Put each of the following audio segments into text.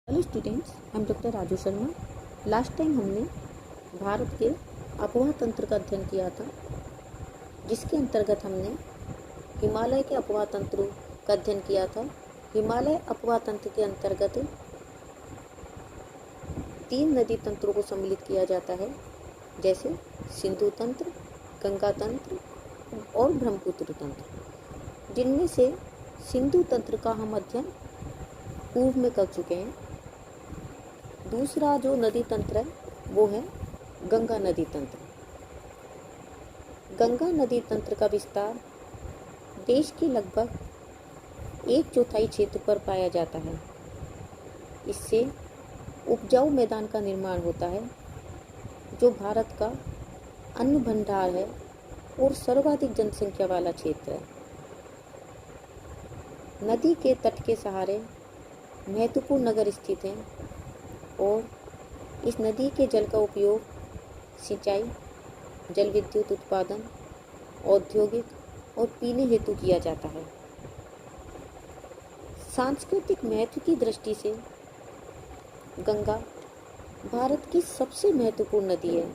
Hello students, I am doctor Raju Sharma. Last time हमने भारत के अफवाह तंत्र का अध्ययन किया था, जिसके अंतर्गत हमने हिमालय के अफवाह तंत्र का अध्ययन किया था। हिमालय अफवाह तंत्र के अंतर्गत 3 नदी तंत्रों को सम्मिलित किया जाता है, जैसे सिंधु तंत्र, गंगा तंत्र और ब्रह्मपुत्र तंत्र, जिनमें से सिंधु तंत्र का हम अध्ययन पूर्व में कर चुके हैं। दूसरा जो नदी तंत्र है वो है गंगा नदी तंत्र। गंगा नदी तंत्र का विस्तार देश के लगभग 1/4 क्षेत्र पर पाया जाता है। इससे उपजाऊ मैदान का निर्माण होता है, जो भारत का अन्न भंडार है और सर्वाधिक जनसंख्या वाला क्षेत्र है। नदी के तट के सहारे महत्वपूर्ण नगर स्थित हैं और इस नदी के जल का उपयोग सिंचाई, जल विद्युत उत्पादन, औद्योगिक और पीने हेतु किया जाता है। सांस्कृतिक महत्व की दृष्टि से गंगा भारत की सबसे महत्वपूर्ण नदी है।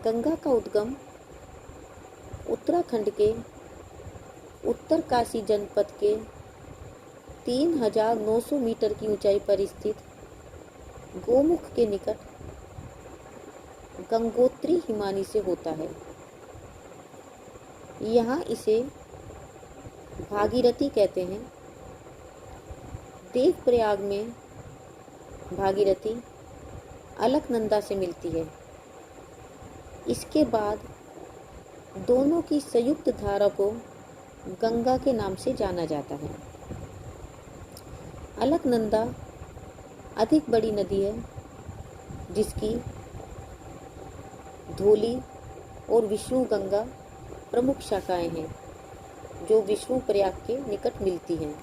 गंगा का उद्गम उत्तराखंड के उत्तरकाशी जनपद के 3,900 मीटर की ऊंचाई पर स्थित गोमुख के निकट गंगोत्री हिमानी से होता है। यहाँ इसे भागीरथी कहते हैं। देवप्रयाग में भागीरथी अलकनंदा से मिलती है। इसके बाद दोनों की संयुक्त धारा को गंगा के नाम से जाना जाता है। अलकनंदा अधिक बड़ी नदी है, जिसकी धौली और विष्णु गंगा प्रमुख शाखाएं हैं, जो विष्णु प्रयाग के निकट मिलती हैं।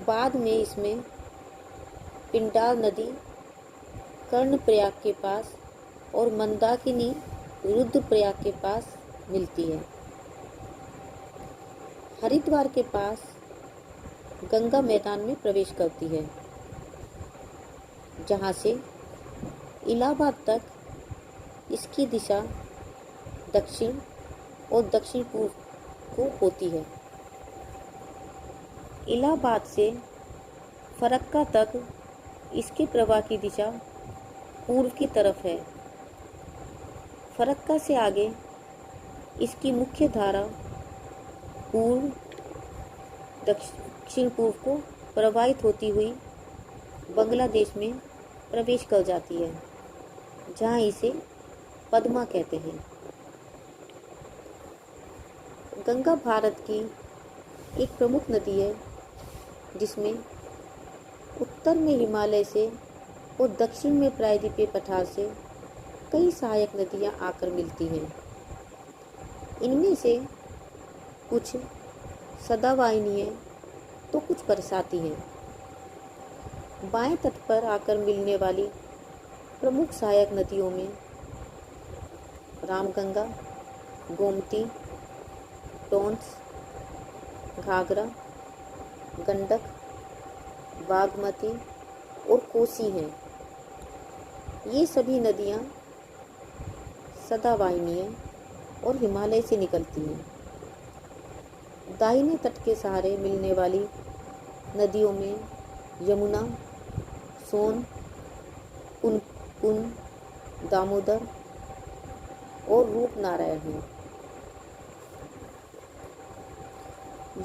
बाद में इसमें पिंडार नदी कर्णप्रयाग के पास और मंदाकिनी रुद्रप्रयाग के पास मिलती है। हरिद्वार के पास गंगा मैदान में प्रवेश करती है, जहाँ से इलाहाबाद तक इसकी दिशा दक्षिण और दक्षिण पूर्व को होती है। इलाहाबाद से फरक्का तक इसके प्रवाह की दिशा पूर्व की तरफ है। फरक्का से आगे इसकी मुख्य धारा पूर्व दक्षिण पूर्व को प्रवाहित होती हुई बांग्लादेश में प्रवेश कर जाती है, जहाँ इसे पद्मा कहते हैं। गंगा भारत की एक प्रमुख नदी है, जिसमें उत्तर में हिमालय से और दक्षिण में प्रायद्वीपीय पठार से कई सहायक नदियाँ आकर मिलती हैं। इनमें से कुछ सदावाहिनी है तो कुछ बरसाती हैं। बाएं तट पर आकर मिलने वाली प्रमुख सहायक नदियों में रामगंगा, गोमती, टोंस, घाघरा, गंडक, बागमती और कोसी हैं। ये सभी नदियाँ सदावाहिनी हैं और हिमालय से निकलती हैं। दाहिने तट के सहारे मिलने वाली नदियों में यमुना, सोन, पुनपुन, दामोदर और रूपनारायण हैं।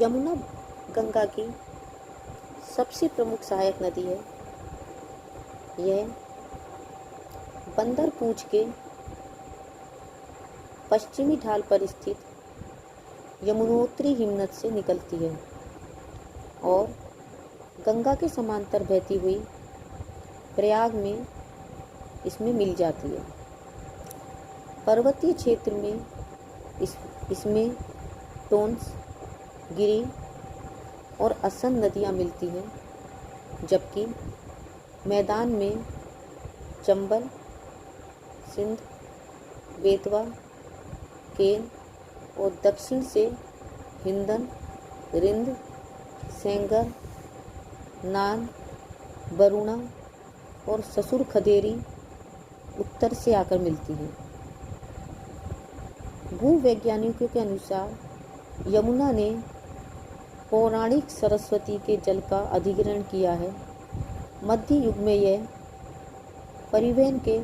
यमुना गंगा की सबसे प्रमुख सहायक नदी है। यह बंदर पूंछ के पश्चिमी ढाल पर स्थित यमुनोत्री हिमनद से निकलती है और गंगा के समांतर बहती हुई प्रयाग में इसमें मिल जाती है। पर्वतीय क्षेत्र में इसमें टोंस, गिरी और असम नदियाँ मिलती हैं, जबकि मैदान में चंबल, सिंध, बेतवा, केन और दक्षिण से हिंदन, रिंद, सेंगर, नान, वरुणा और ससुर खदेरी उत्तर से आकर मिलती हैं। भूवैज्ञानिकों के अनुसार यमुना ने पौराणिक सरस्वती के जल का अधिग्रहण किया है। मध्य युग में यह परिवहन के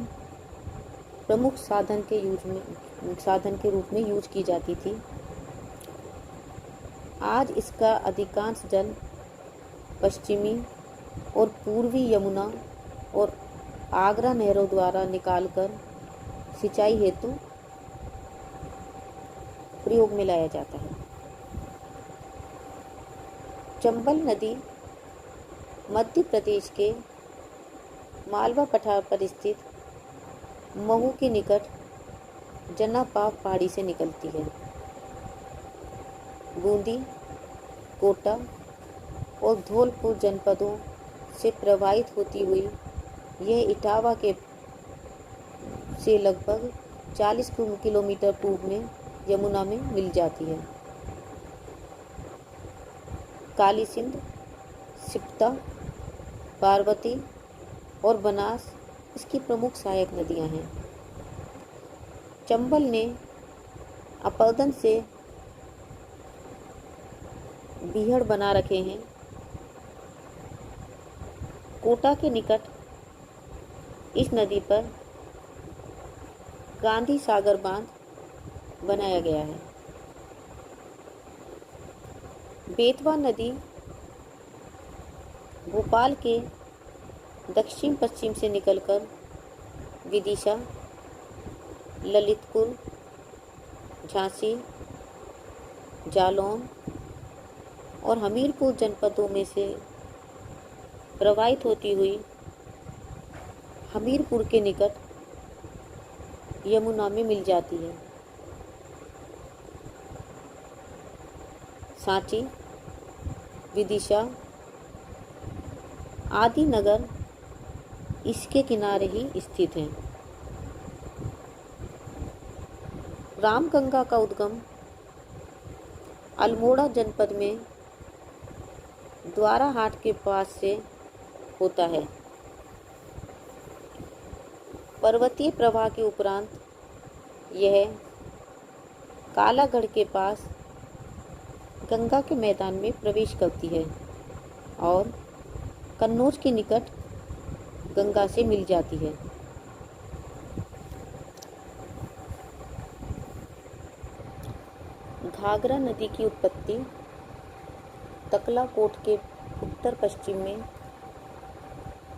प्रमुख साधन के रूप में यूज की जाती थी। आज इसका अधिकांश जल पश्चिमी और पूर्वी यमुना और आगरा नहरों द्वारा निकालकर सिंचाई हेतु प्रयोग में लाया जाता है। चंबल नदी मध्य प्रदेश के मालवा पठार पर स्थित महू के निकट जनापाव पहाड़ी से निकलती है। बूंदी, कोटा और धौलपुर जनपदों से प्रवाहित होती हुई यह इटावा से लगभग 40 किलोमीटर पूर्व में यमुना में मिल जाती है। काली सिंध, सिप्ता, पार्वती और बनास इसकी प्रमुख सहायक नदियां हैं। चंबल ने अपरदन से बीहड़ बना रखे हैं। कोटा के निकट इस नदी पर गांधी सागर बांध बनाया गया है। बेतवा नदी भोपाल के दक्षिण पश्चिम से निकलकर विदिशा, ललितपुर, झांसी, जालौन और हमीरपुर जनपदों में से प्रवाहित होती हुई हमीरपुर के निकट यमुना में मिल जाती है। सांची, विदिशा आदि नगर इसके किनारे ही स्थित हैं। रामगंगा का उद्गम अल्मोड़ा जनपद में द्वाराहाट के पास से होता है। पर्वतीय प्रवाह के उपरांत यह कालागढ़ के पास गंगा के मैदान में प्रवेश करती है और कन्नौज के निकट गंगा से मिल जाती है। घाघरा नदी की उत्पत्ति तकलाकोट के उत्तर पश्चिम में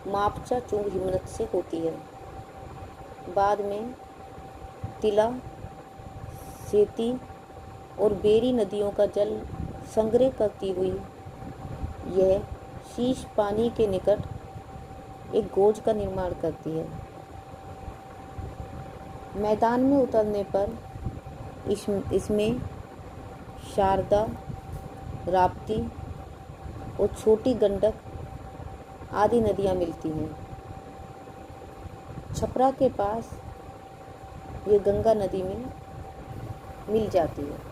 मापचा चूंग हिमनद से होती है। बाद में तिला, सेती और बेरी नदियों का जल संग्रह करती हुई यह शीश पानी के निकट एक गोज का निर्माण करती है। मैदान में उतरने पर इसमें शारदा, राप्ती और छोटी गंडक आदि नदियां मिलती हैं। छपरा के पास ये गंगा नदी में मिल जाती है।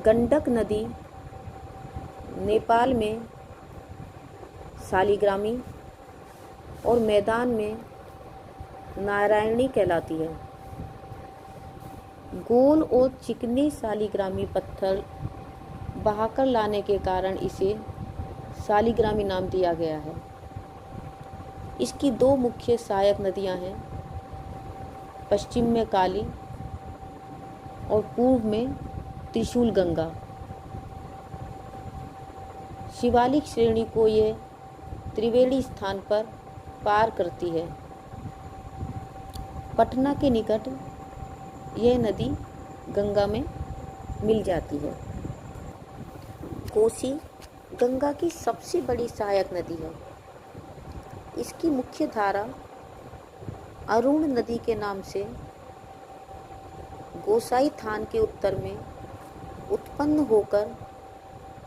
गंडक नदी नेपाल में सालीग्रामी और मैदान में नारायणी कहलाती है। गोल और चिकने सालीग्रामी पत्थर बहाकर लाने के कारण इसे सालीग्रामी नाम दिया गया है। इसकी दो मुख्य सहायक नदियां हैं, पश्चिम में काली और पूर्व में त्रिशूल गंगा। शिवालिक श्रेणी को ये त्रिवेणी स्थान पर पार करती है। पटना के निकट यह नदी गंगा में मिल जाती है। कोसी गंगा की सबसे बड़ी सहायक नदी है। इसकी मुख्य धारा अरुण नदी के नाम से गोसाई थान के उत्तर में उत्पन्न होकर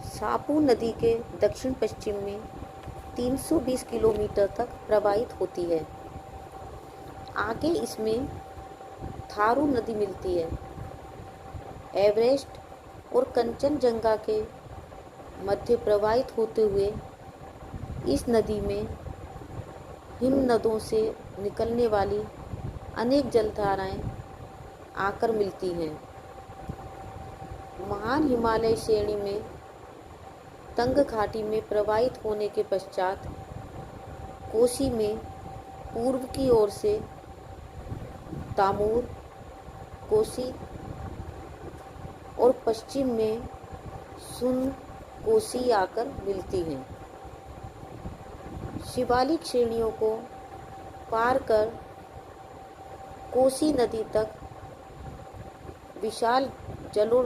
सापू नदी के दक्षिण पश्चिम में 320 किलोमीटर तक प्रवाहित होती है। आगे इसमें थारू नदी मिलती है। एवरेस्ट और कंचनजंगा के मध्य प्रवाहित होते हुए इस नदी में हिमनदों से निकलने वाली अनेक जलधाराएं आकर मिलती हैं। महान हिमालय श्रेणी में तंग घाटी में प्रवाहित होने के पश्चात कोसी में पूर्व की ओर से तामूर, कोसी और पश्चिम में सुन कोसी आकर मिलती हैं। शिवालिक श्रेणियों को पार कर कोसी नदी तक विशाल जलोढ़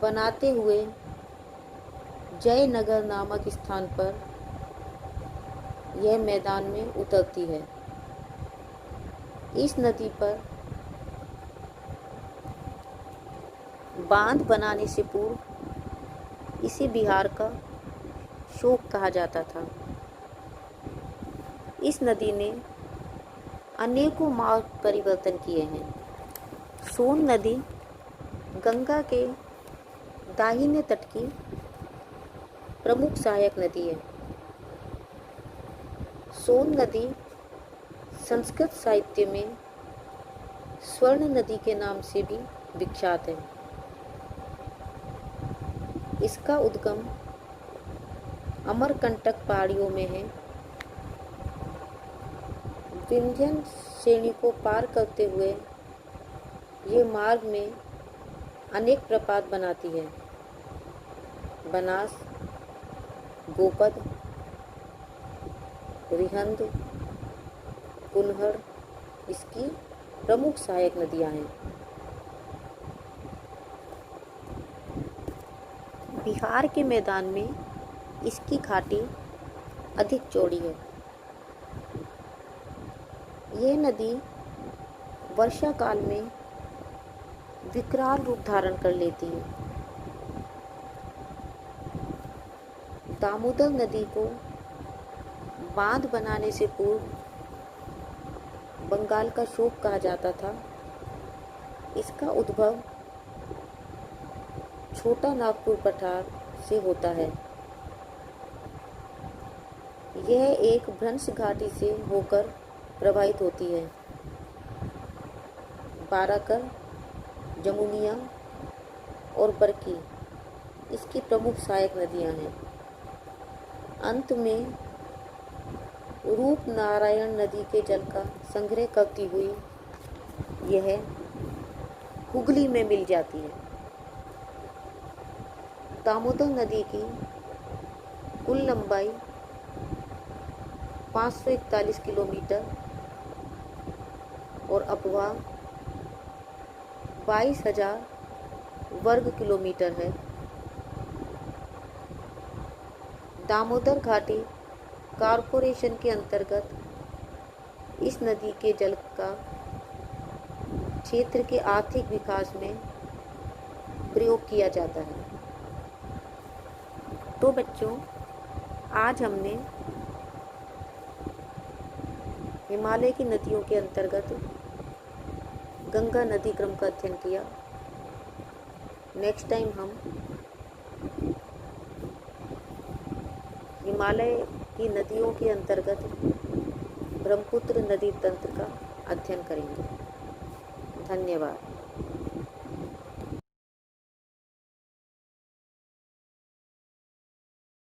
बनाते हुए जयनगर नामक स्थान पर यह मैदान में उतरती है। इस नदी पर बांध बनाने से पूर्व इसे बिहार का शोक कहा जाता था। इस नदी ने अनेकों मार्ग परिवर्तन किए हैं। सोन नदी गंगा के दाहिने तट की प्रमुख सहायक नदी है। सोन नदी संस्कृत साहित्य में स्वर्ण नदी के नाम से भी विख्यात है। इसका उद्गम अमरकंटक पहाड़ियों में है। विंध्य श्रेणी को पार करते हुए ये मार्ग में अनेक प्रपात बनाती है। बनास, गोपद, रिहंद, कुल्हड़ इसकी प्रमुख सहायक नदियां हैं। बिहार के मैदान में इसकी घाटी अधिक चौड़ी है। यह नदी वर्षा काल में विकराल रूप धारण कर लेती है। दामोदर नदी को बांध बनाने से पूर्व बंगाल का शोक कहा जाता था। इसका उद्भव छोटा नागपुर पठार से होता है। यह एक भ्रंश घाटी से होकर प्रवाहित होती है। बाराकर, जमुनिया और बरकी इसकी प्रमुख सहायक नदियां हैं। अंत में रूपनारायण नदी के जल का संग्रह करती हुई यह हुगली में मिल जाती है। दामोदर नदी की कुल लंबाई 541 किलोमीटर और अपवाह 22,000 वर्ग किलोमीटर है। दामोदर घाटी कॉरपोरेशन के अंतर्गत इस नदी के जल का क्षेत्र के आर्थिक विकास में प्रयोग किया जाता है। तो बच्चों, आज हमने हिमालय की नदियों के अंतर्गत गंगा नदी क्रम का अध्ययन किया। नेक्स्ट टाइम हम हिमालय की नदियों के अंतर्गत ब्रह्मपुत्र नदी तंत्र का अध्ययन करेंगे। धन्यवाद।